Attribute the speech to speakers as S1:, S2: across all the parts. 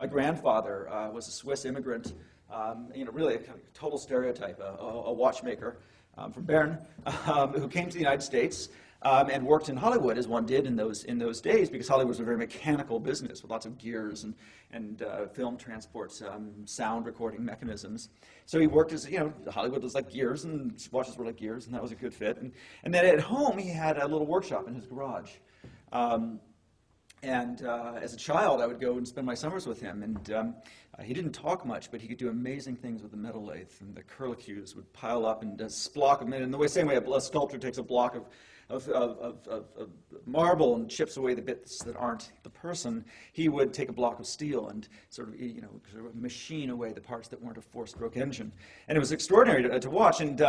S1: My grandfather was a Swiss immigrant, really a kind of total stereotype, a watchmaker from Bern, who came to the United States and worked in Hollywood, as one did in those days, because Hollywood was a very mechanical business with lots of gears and film transports, sound recording mechanisms. So he worked as, Hollywood was like gears, and watches were like gears, and that was a good fit. And then at home, he had a little workshop in his garage. As a child, I would go and spend my summers with him, and he didn't talk much, but he could do amazing things with the metal lathe, and the curlicues would pile up and block them in the same way a sculptor takes a block of marble and chips away the bits that aren't the person. He would take a block of steel and sort of machine away the parts that weren't a four-stroke engine, and it was extraordinary to watch. And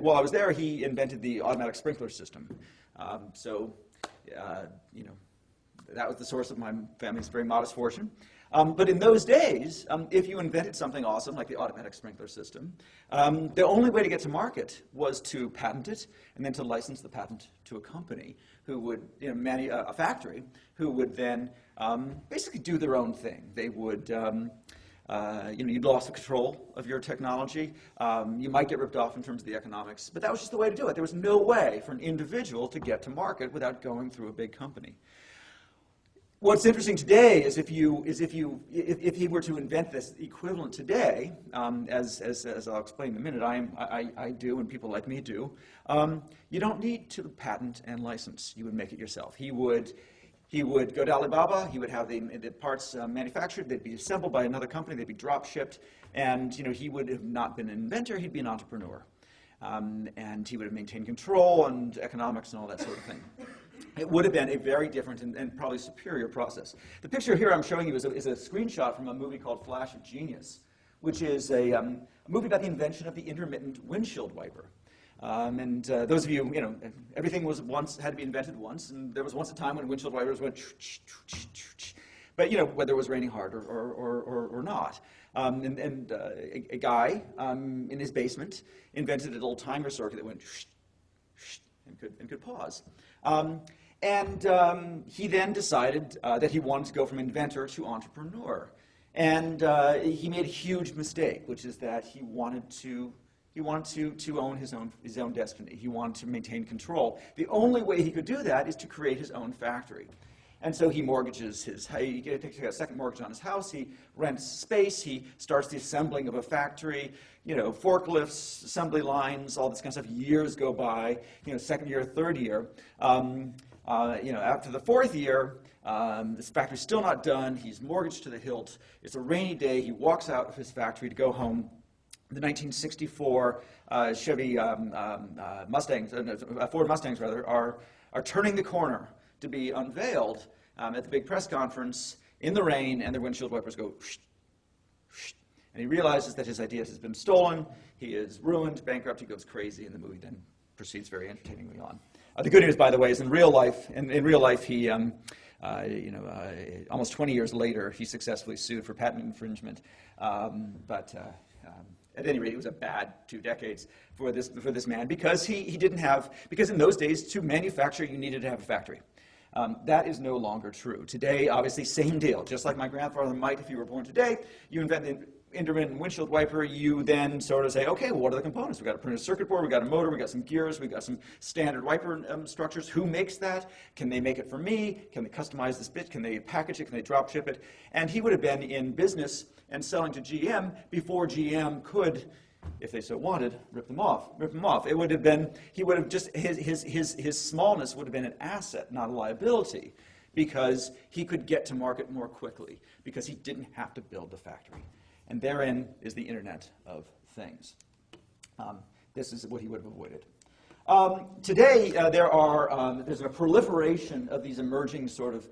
S1: while I was there, he invented the automatic sprinkler system. That was the source of my family's very modest fortune. But in those days, if you invented something awesome like the automatic sprinkler system, the only way to get to market was to patent it and then to license the patent to a company who would, a factory, who would then basically do their own thing. They would, you'd lost the control of your technology. You might get ripped off in terms of the economics, but that was just the way to do it. There was no way for an individual to get to market without going through a big company. What's interesting today is if he were to invent this equivalent today, as I'll explain in a minute, I do and people like me do, you don't need to patent and license. You would make it yourself. He would go to Alibaba. He would have the parts manufactured. They'd be assembled by another company. They'd be drop shipped, and he would have not been an inventor. He'd be an entrepreneur, and he would have maintained control and economics and all that sort of thing. It would have been a very different and probably superior process. The picture here I'm showing you is a screenshot from a movie called Flash of Genius, which is a movie about the invention of the intermittent windshield wiper. Those of you, everything had to be invented once, and there was once a time when windshield wipers went but whether it was raining hard or not. A guy in his basement invented a little timer circuit that went and could pause. He then decided that he wanted to go from inventor to entrepreneur. And he made a huge mistake, which is that he wanted to own his own destiny. He wanted to maintain control. The only way he could do that is to create his own factory. And so he mortgages he takes a second mortgage on his house, he rents space, he starts the assembling of a factory, forklifts, assembly lines, all this kind of stuff. Years go by, second year, third year. After the fourth year, this factory's still not done, he's mortgaged to the hilt, it's a rainy day, he walks out of his factory to go home. The 1964 Chevy Ford Mustangs are turning the corner to be unveiled at the big press conference in the rain, and their windshield wipers go whoosh, whoosh. And he realizes that his idea has been stolen, he is ruined, bankrupt, he goes crazy, and the movie then proceeds very entertainingly on. The good news, by the way, is in real life, he, almost 20 years later, he successfully sued for patent infringement. At any rate, it was a bad 2 decades for this man because because in those days, to manufacture, you needed to have a factory. That is no longer true. Today, obviously, same deal. Just like my grandfather might, if you were born today, you invent the intermittent windshield wiper, you then sort of say, okay, well, what are the components? We've got a printed circuit board, we've got a motor, we've got some gears, we've got some standard wiper structures. Who makes that? Can they make it for me? Can they customize this bit? Can they package it? Can they drop ship it? And he would have been in business and selling to GM before GM could, if they so wanted, rip them off. It would have been, his smallness would have been an asset, not a liability, because he could get to market more quickly, because he didn't have to build the factory. And therein is the Internet of Things. This is what he would have avoided. Today, there's a proliferation of these emerging sort of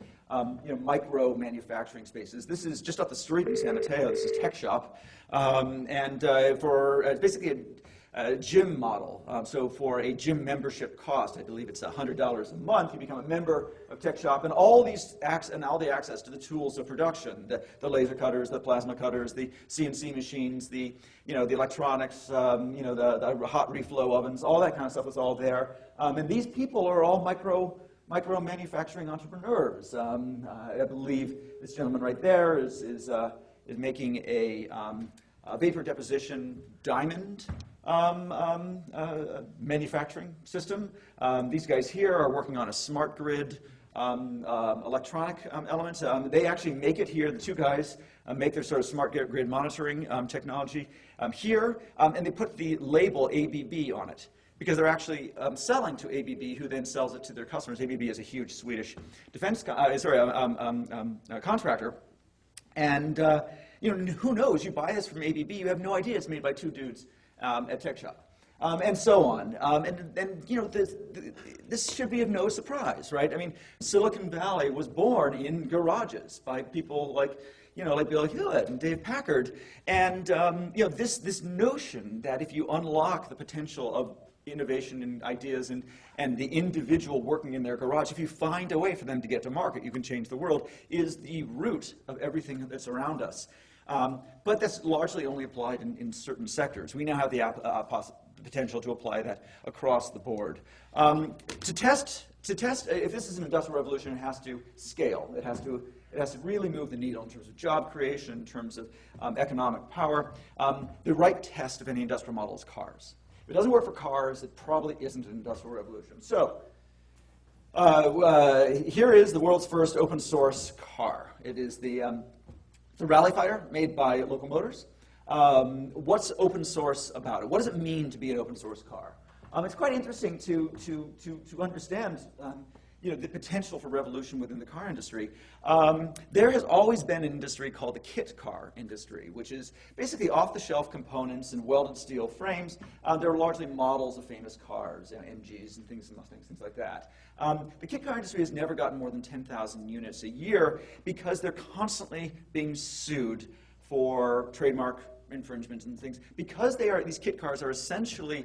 S1: micro manufacturing spaces. This is just up the street in San Mateo. This is Tech Shop, for basically a gym model. So for a gym membership cost, I believe it's $100 a month, you become a member of Tech Shop, and all the access to the tools of production, the laser cutters, the plasma cutters, the CNC machines, the electronics, the hot reflow ovens, all that kind of stuff was all there. And these people are all micro micro-manufacturing entrepreneurs. I believe this gentleman right there is making a vapor deposition diamond manufacturing system. These guys here are working on a smart grid electronic elements. They actually make it here. The two guys make their sort of smart grid monitoring technology here, and they put the label ABB on it, because they're actually selling to ABB, who then sells it to their customers. ABB is a huge Swedish defense contractor, and who knows? You buy this from ABB, you have no idea it's made by two dudes at Tech Shop, and so on. This should be of no surprise, right? I mean, Silicon Valley was born in garages by people like Bill Hewlett and Dave Packard, and this notion that if you unlock the potential of innovation and ideas and the individual working in their garage, if you find a way for them to get to market, you can change the world, is the root of everything that's around us. But that's largely only applied in certain sectors. We now have the potential to apply that across the board. To test, if this is an industrial revolution, it has to scale. It has to really move the needle in terms of job creation, in terms of economic power. The right test of any industrial model is cars. If it doesn't work for cars, it probably isn't an industrial revolution. So here is the world's first open source car. It is the Rally Fighter made by Local Motors. What's open source about it? What does it mean to be an open source car? It's quite interesting to understand the potential for revolution within the car industry. There has always been an industry called the kit car industry, which is basically off-the-shelf components and welded steel frames. They're largely models of famous cars, MGs and things like that. The kit car industry has never gotten more than 10,000 units a year because they're constantly being sued for trademark infringements and things. Because these kit cars are essentially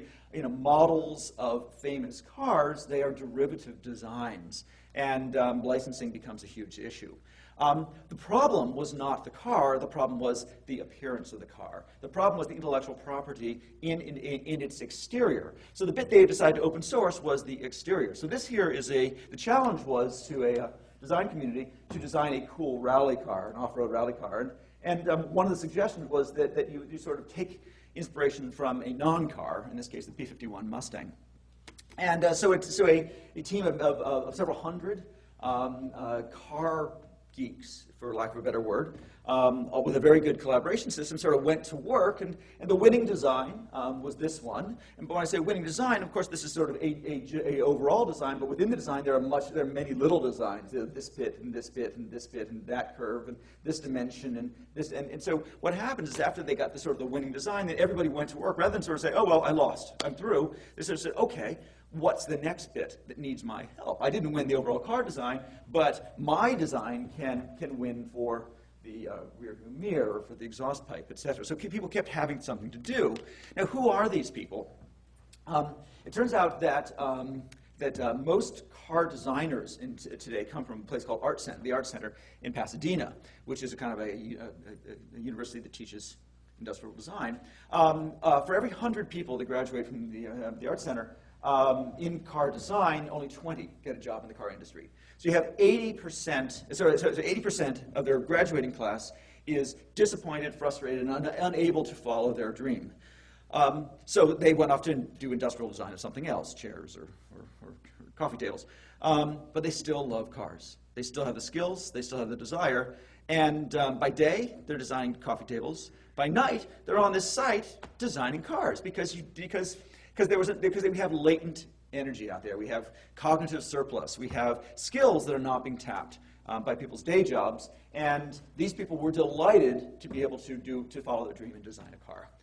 S1: models of famous cars, they are derivative designs, and licensing becomes a huge issue. The problem was not the car, the problem was the appearance of the car. The problem was the intellectual property in its exterior. So the bit they decided to open source was the exterior. So this here is the challenge was to a design community to design a cool rally car, an off-road rally car. And one of the suggestions was that you sort of take inspiration from a non-car, in this case the P-51 Mustang. And so a team of several hundred car geeks, for lack of a better word, with a very good collaboration system, sort of went to work, and the winning design was this one. And when I say winning design, of course, this is sort of a overall design, but within the design there are many little designs. This bit and this bit and this bit and that curve and this dimension and this. And so what happens is after they got the sort of the winning design, then everybody went to work rather than sort of say, oh well, I lost, I'm through. They sort of said, okay, what's the next bit that needs my help? I didn't win the overall car design, but my design can win for the rear view mirror, for the exhaust pipe, etc. So people kept having something to do. Now, who are these people? It turns out that most car designers today come from a place called the Art Center in Pasadena, which is a kind of a university that teaches industrial design. For every 100 people that graduate from the Art Center, in car design, only 20 get a job in the car industry. So you have 80%, so 80% of their graduating class is disappointed, frustrated, and unable to follow their dream. So they went off to do industrial design of something else, chairs or coffee tables. But they still love cars. They still have the skills, they still have the desire, and by day, they're designing coffee tables. By night, they're on this site designing cars because we have latent energy out there. We have cognitive surplus. We have skills that are not being tapped by people's day jobs. And these people were delighted to be able to follow their dream and design a car.